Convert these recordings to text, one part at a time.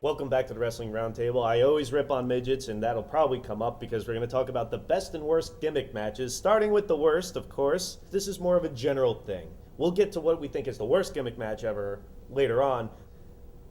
Welcome back to the Wrestling Roundtable. I always rip on midgets, and that'll probably come up because we're going to talk about the best and worst gimmick matches, starting with the worst, of course. This is more of a general thing. We'll get to what we think is the worst gimmick match ever later on.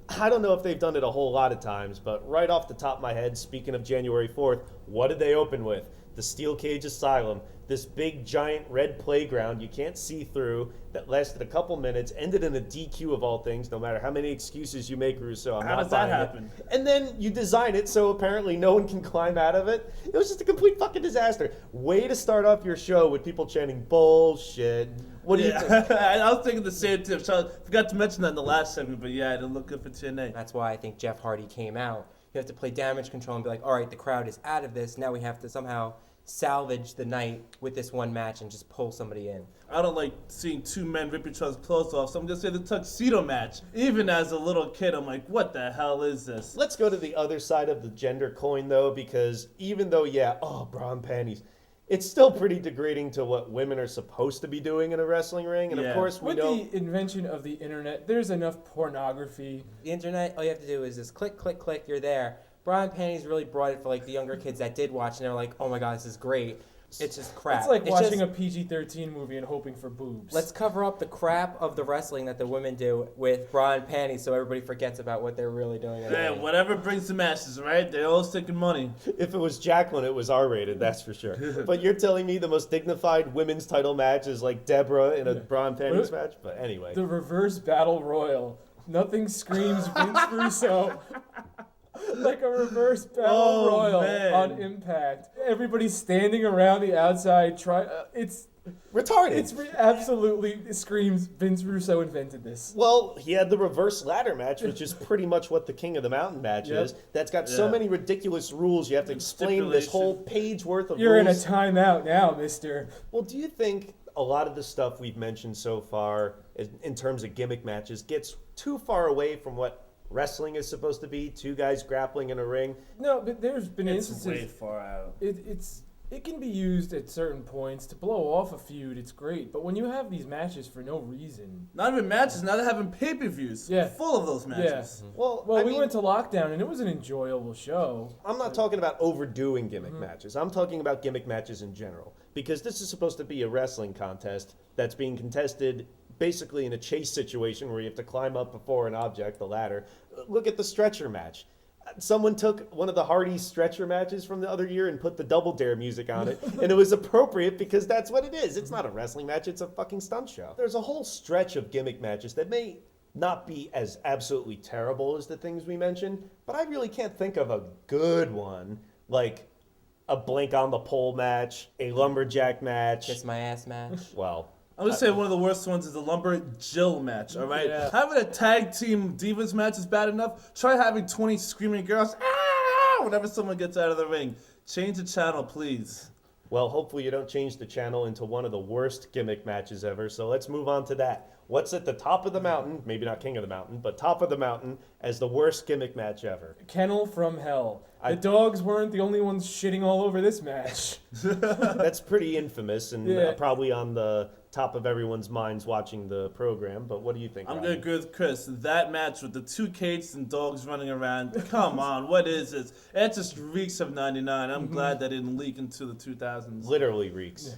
I don't know if they've done it a whole lot of times, but right off the top of my head, speaking of January 4th, what did they open with? The Steel Cage Asylum, this big giant red playground you can't see through that lasted a couple minutes, ended in a DQ of all things, no matter how many excuses you make, Russo. How does that happen? And then you design it so apparently no one can climb out of it. It was just a complete fucking disaster. Way to start off your show with people chanting bullshit. What do you think? I was thinking the same too. So I forgot to mention that in the last segment, but yeah, I didn't look good for TNA. That's why I think Jeff Hardy came out. You have to play damage control and be like, all right, the crowd is out of this. Now we have to somehow salvage the night with this one match and just pull somebody in. I don't like seeing two men rip each other's clothes off, so I'm going to say the tuxedo match. Even as a little kid, I'm like, what the hell is this? Let's go to the other side of the gender coin, though, because even though, bra and panties, it's still pretty degrading to what women are supposed to be doing in a wrestling ring. And of course, with the invention of the internet, there's enough pornography. The internet, all you have to do is just click, click, click, you're there. Brian Panties really brought it for like the younger kids that did watch, and they're like, "Oh my god, this is great." It's just crap. It's like watching a PG-13 movie and hoping for boobs. Let's cover up the crap of the wrestling that the women do with bra and panties, so everybody forgets about what they're really doing. Yeah, whatever brings the masses, right? They're all taking money. If it was Jacqueline, it was R-rated, that's for sure. But you're telling me the most dignified women's title match is like Deborah in a bra and panties match? But anyway, the reverse battle royal. Nothing screams Vince Russo. Like a reverse battle royal on Impact. Everybody's standing around the outside. It's retarded. Absolutely screams Vince Russo invented this. Well, he had the reverse ladder match, which is pretty much what the King of the Mountain match is. That's got so many ridiculous rules. You have to explain this whole page worth of You're rules. in a timeout now, mister. Well, do you think a lot of the stuff we've mentioned so far in terms of gimmick matches gets too far away from what wrestling is supposed to be? Two guys grappling in a ring? No, but there's been instances. It's way far out. It can be used at certain points to blow off a feud. It's great, but when you have these matches for no reason, not even matches. Now they're having pay-per-views. Full of those matches. Yeah. Well, we went to Lockdown and it was an enjoyable show. I'm not talking about overdoing gimmick matches. I'm talking about gimmick matches in general, because this is supposed to be a wrestling contest that's being contested basically in a chase situation where you have to climb up before an object, the ladder. Look at the stretcher match. Someone took one of the Hardy stretcher matches from the other year and put the Double Dare music on it, and it was appropriate because that's what it is. It's not a wrestling match, it's a fucking stunt show. There's a whole stretch of gimmick matches that may not be as absolutely terrible as the things we mentioned, but I really can't think of a good one, like a Blink on the Pole match, a Lumberjack match. Kiss my ass match. Well, I'm going to say one of the worst ones is the Lumber Jill match, all right? Yeah. Having a tag team Divas match is bad enough. Try having 20 screaming girls, whenever someone gets out of the ring. Change the channel, please. Well, hopefully you don't change the channel into one of the worst gimmick matches ever, so let's move on to that. What's at the top of the mountain, maybe not king of the mountain, but top of the mountain as the worst gimmick match ever? Kennel from Hell. The dogs weren't the only ones shitting all over this match. That's pretty infamous and probably on the top of everyone's minds watching the program, but what do you think, I'm going to agree with Chris. That match with the two cages and dogs running around, come on, what is this? It just reeks of 99. I'm glad that didn't leak into the 2000s. Literally reeks. Yeah.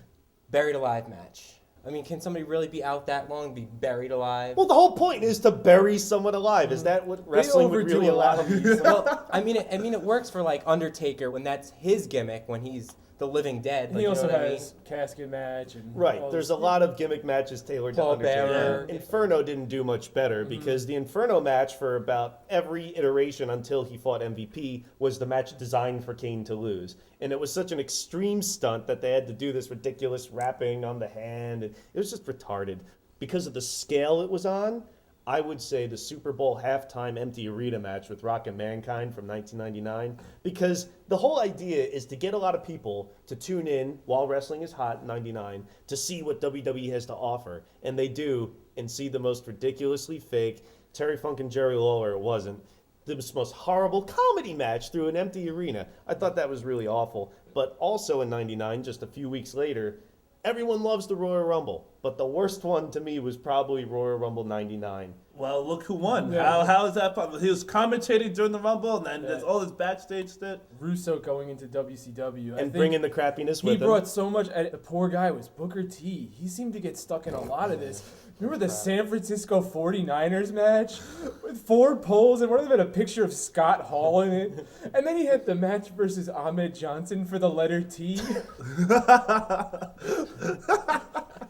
Buried alive match. I mean, can somebody really be out that long and be buried alive? Well, the whole point is to bury someone alive. Is that what wrestling would really allow? Well, I mean, it works for like Undertaker when that's his gimmick when he's the living dead. And he also has casket match and there's a lot of gimmick matches tailored to Undertaker. Inferno didn't do much better because the Inferno match for about every iteration until he fought MVP was the match designed for Kane to lose. And it was such an extreme stunt that they had to do this ridiculous wrapping on the hand. And it was just retarded. Because of the scale it was on, I would say the Super Bowl halftime empty arena match with Rock and Mankind from 1999, because the whole idea is to get a lot of people to tune in while wrestling is hot in 99 to see what WWE has to offer. And they do, and see the most ridiculously fake, Terry Funk and Jerry Lawler, it wasn't, the most horrible comedy match through an empty arena. I thought that was really awful. But also in 99, just a few weeks later, everyone loves the Royal Rumble, but the worst one to me was probably Royal Rumble 99. Well, look who won. Yeah. How is that possible? He was commentating during the Rumble, and then there's all this backstage shit. Russo going into WCW. And bringing the crappiness with him. He brought so much. The poor guy was Booker T. He seemed to get stuck in a lot of this. Remember the San Francisco 49ers match? With 4 poles, and one of them had a picture of Scott Hall in it. And then he had the match versus Ahmed Johnson for the letter T.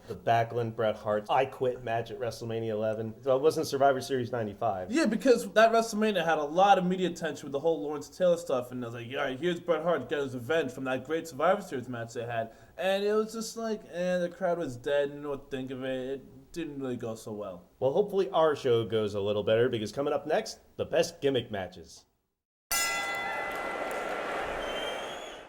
The Backlund Bret Hart I Quit match at WrestleMania 11. So it wasn't Survivor Series 95. Yeah, because that WrestleMania had a lot of media attention with the whole Lawrence Taylor stuff, and I was like, all right, here's Bret Hart getting his revenge from that great Survivor Series match they had. And it was just like, the crowd was dead, didn't know what to think of it. It didn't really go so well. Well, hopefully our show goes a little better, because coming up next, the best gimmick matches.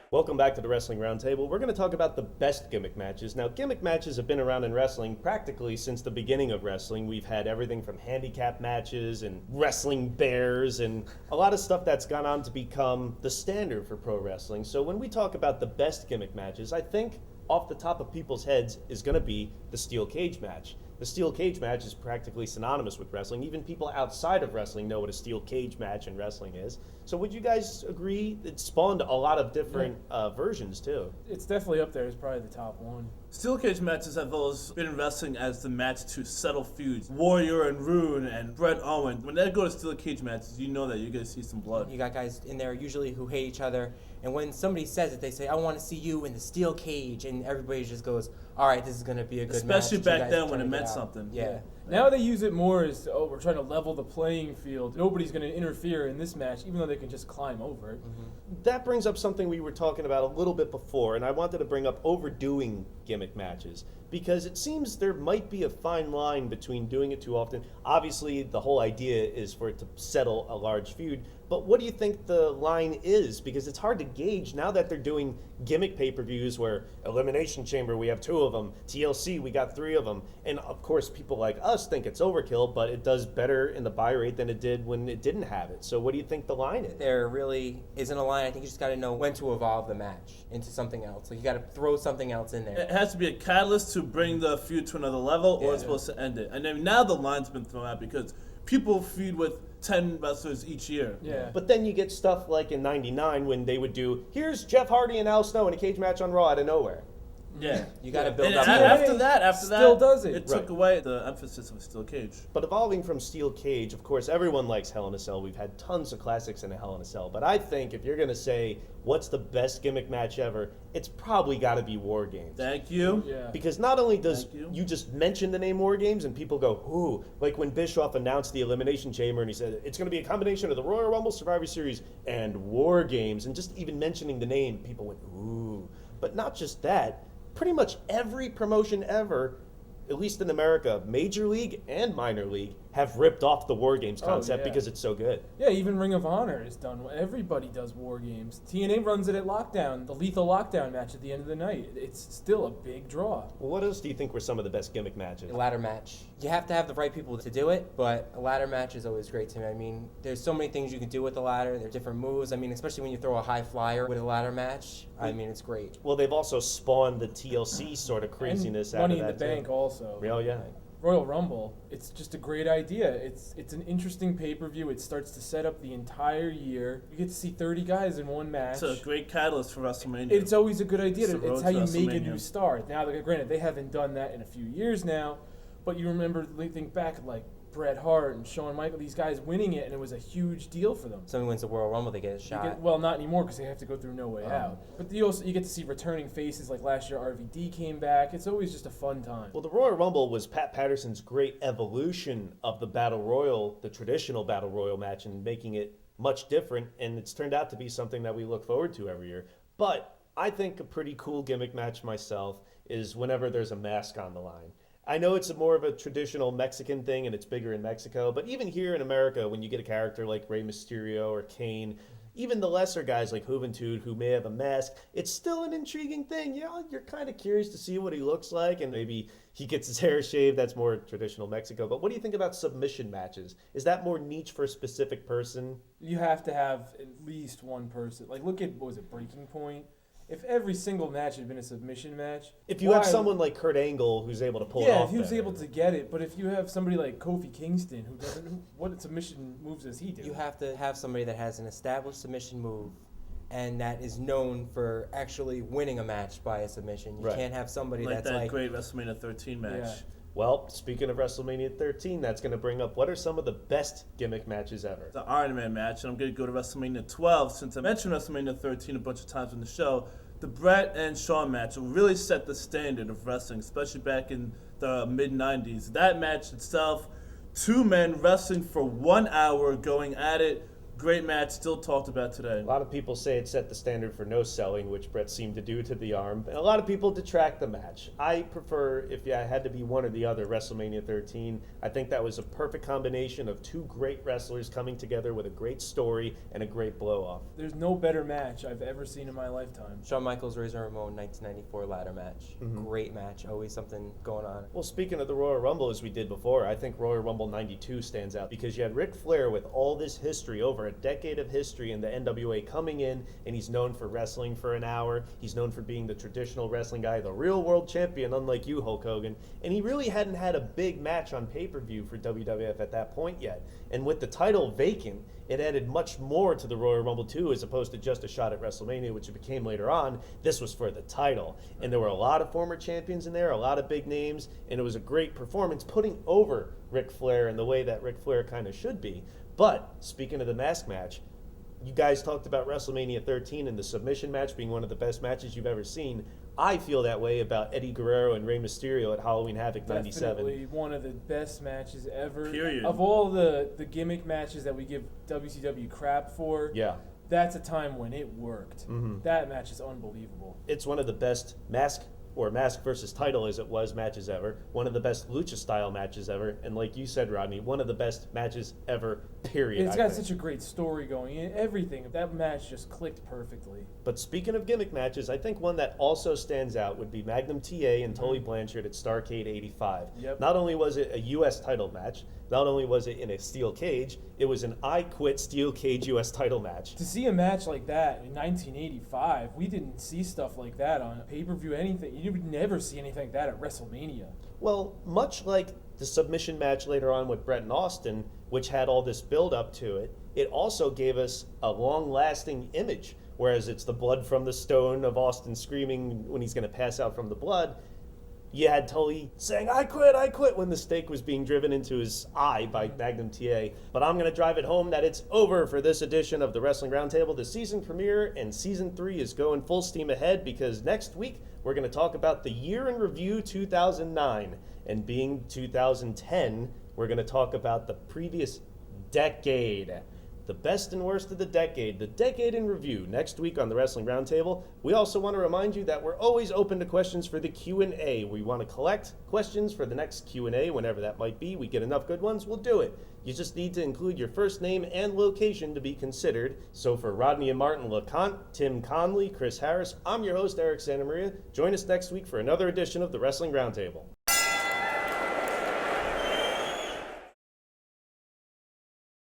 Welcome back to the Wrestling Roundtable. We're going to talk about the best gimmick matches. Now, gimmick matches have been around in wrestling practically since the beginning of wrestling. We've had everything from handicap matches and wrestling bears and a lot of stuff that's gone on to become the standard for pro wrestling. So when we talk about the best gimmick matches, I think off the top of people's heads is going to be the steel cage match. The steel cage match is practically synonymous with wrestling. Even people outside of wrestling know what a steel cage match in wrestling is. So would you guys agree? It spawned a lot of different versions too. It's definitely up there. It's probably the top one. Steel cage matches have always been in wrestling as the match to settle feuds. Warrior and Rune and Bret Owen. When they go to steel cage matches, you know that you're going to see some blood. You got guys in there usually who hate each other, and when somebody says it, they say, I want to see you in the steel cage, and everybody just goes, all right, this is going to be a good match. Especially back then when it meant something. Yeah. Now they use it more as, we're trying to level the playing field. Nobody's going to interfere in this match, even though they can just climb over it. Mm-hmm. That brings up something we were talking about a little bit before, and I wanted to bring up overdoing gimmick matches, because it seems there might be a fine line between doing it too often. Obviously, the whole idea is for it to settle a large feud, but what do you think the line is? Because it's hard to gauge now that they're doing gimmick pay-per-views where Elimination Chamber, we have 2 of them, TLC, we got 3 of them, and of course people like us think it's overkill, but it does better in the buy rate than it did when it didn't have it. So what do you think the line is? There really isn't a line. I think you just got to know when to evolve the match into something else. Like you got to throw something else in there. It has to be a catalyst to bring the feud to another level, or it's supposed to end it. And then now the line's been thrown out because people feud with 10 wrestlers each year. Yeah. But then you get stuff like in 99 when they would do, here's Jeff Hardy and Al Snow in a cage match on Raw out of nowhere. Yeah. You got to build And up. after that, Still does it. It took away the emphasis of steel cage. But evolving from steel cage, of course, everyone likes Hell in a Cell. We've had tons of classics in a Hell in a Cell. But I think if you're going to say, what's the best gimmick match ever, it's probably got to be War Games. Thank you. Yeah. Because not only does Thank you just mention the name War Games and people go, ooh, like when Bischoff announced the Elimination Chamber and he said, it's going to be a combination of the Royal Rumble, Survivor Series, and War Games. And just even mentioning the name, people went, ooh. But not just that. Pretty much every promotion ever, at least in America, Major League and Minor League, have ripped off the War Games concept because it's so good. Yeah, even Ring of Honor is done. Everybody does War Games. TNA runs it at Lockdown, the Lethal Lockdown match at the end of the night. It's still a big draw. Well, what else do you think were some of the best gimmick matches? A ladder match. You have to have the right people to do it, but a ladder match is always great to me. I mean, there's so many things you can do with the ladder. There are different moves. I mean, especially when you throw a high flyer with a ladder match. I mean, it's great. Well, they've also spawned the TLC sort of craziness and out Money of in that the Bank too. also. Oh, yeah. Royal Rumble, it's just a great idea. It's an interesting pay-per-view. It starts to set up the entire year. You get to see 30 guys in one match. It's a great catalyst for WrestleMania. It's always a good idea. It's the It's road how to you make a WrestleMania. new star. Now, granted, they haven't done that in a few years now, but you think back like Bret Hart and Shawn Michaels, these guys winning it, and it was a huge deal for them. Somebody wins the Royal Rumble, they get a shot. Well, not anymore because they have to go through No Way Out. But you get to see returning faces like last year. RVD came back. It's always just a fun time. Well, the Royal Rumble was Pat Patterson's great evolution of the Battle Royal, the traditional Battle Royal match, and making it much different, and it's turned out to be something that we look forward to every year. But I think a pretty cool gimmick match myself is whenever there's a mask on the line. I know it's more of a traditional Mexican thing and it's bigger in Mexico, but even here in America, when you get a character like Rey Mysterio or Kane, even the lesser guys like Juventud who may have a mask, it's still an intriguing thing. You know, you're kind of curious to see what he looks like, and maybe he gets his hair shaved. That's more traditional Mexico. But what do you think about submission matches? Is that more niche for a specific person? You have to have at least one person. Like, look at, what was it, Breaking Point? if every single match had been a submission match. If you have someone like Kurt Angle who's able to pull it off. Yeah, if he was able to get it. But if you have somebody like Kofi Kingston who doesn't, what submission moves does he do? You have to have somebody that has an established submission move and that is known for actually winning a match by a submission. You can't have somebody like that's that great WrestleMania 13 match. Yeah. Well, speaking of WrestleMania 13, that's going to bring up what are some of the best gimmick matches ever? The Iron Man match, and I'm going to go to WrestleMania 12 since I mentioned WrestleMania 13 a bunch of times in the show. The Bret and Shawn match really set the standard of wrestling, especially back in the mid-90s. That match itself, two men wrestling for 1 hour, going at it. Great match, still talked about today. A lot of people say it set the standard for no selling, which Bret seemed to do to the arm. And a lot of people detract the match. I prefer, if I had to be one or the other, WrestleMania 13. I think that was a perfect combination of two great wrestlers coming together with a great story and a great blow-off. There's no better match I've ever seen in my lifetime. Shawn Michaels, Razor Ramon, 1994 ladder match. Great match. Always something going on. Well, speaking of the Royal Rumble, as we did before, I think Royal Rumble 92 stands out because you had Ric Flair with all this history, over a decade of history in the NWA, coming in, and he's known for wrestling for an hour. He's known for being the traditional wrestling guy, the real world champion, unlike you, Hulk Hogan. And he really hadn't had a big match on pay-per-view for WWF at that point yet. And with the title vacant, it added much more to the Royal Rumble 2 as opposed to just a shot at WrestleMania, which it became later on. This was for the title. And there were a lot of former champions in there, a lot of big names, and it was a great performance putting over Ric Flair in the way that Ric Flair kind of should be. But speaking of the mask match, you guys talked about WrestleMania 13 and the submission match being one of the best matches you've ever seen. I feel that way about Eddie Guerrero and Rey Mysterio at Halloween Havoc 97. Definitely one of the best matches ever. Period. Of all the gimmick matches that we give WCW crap for, that's a time when it worked. That match is unbelievable. It's one of the best mask versus title as it was matches ever, one of the best lucha style matches ever, and like you said, Rodney, one of the best matches ever, period. It's got such a great story going in, everything. That match just clicked perfectly. But speaking of gimmick matches, I think one that also stands out would be Magnum TA and Tully Blanchard at Starrcade 85. Not only was it a U.S. title match, not only was it in a steel cage, it was an I Quit steel cage U.S. title match. To see a match like that in 1985, we didn't see stuff like that on pay-per-view, anything. You would never see anything like that at WrestleMania. Well, much like the submission match later on with Bret and Austin, which had all this build-up to it, it also gave us a long-lasting image, whereas it's the blood from the stone of Austin screaming when he's going to pass out from the blood. You had Tully saying, I quit, when the stake was being driven into his eye by Magnum TA. But I'm going to drive it home that it's over for this edition of the Wrestling Roundtable. The season premiere and season 3 is going full steam ahead because next week we're going to talk about the year in review 2009. And being 2010, we're going to talk about the previous decade. The best and worst of the decade in review, next week on the Wrestling Roundtable. We also want to remind you that we're always open to questions for the Q&A. We want to collect questions for the next Q&A, whenever that might be. We get enough good ones, we'll do it. You just need to include your first name and location to be considered. So for Rodney and Martin LeConte, Tim Conley, Chris Harris, I'm your host, Eric Santamaria. Join us next week for another edition of the Wrestling Roundtable.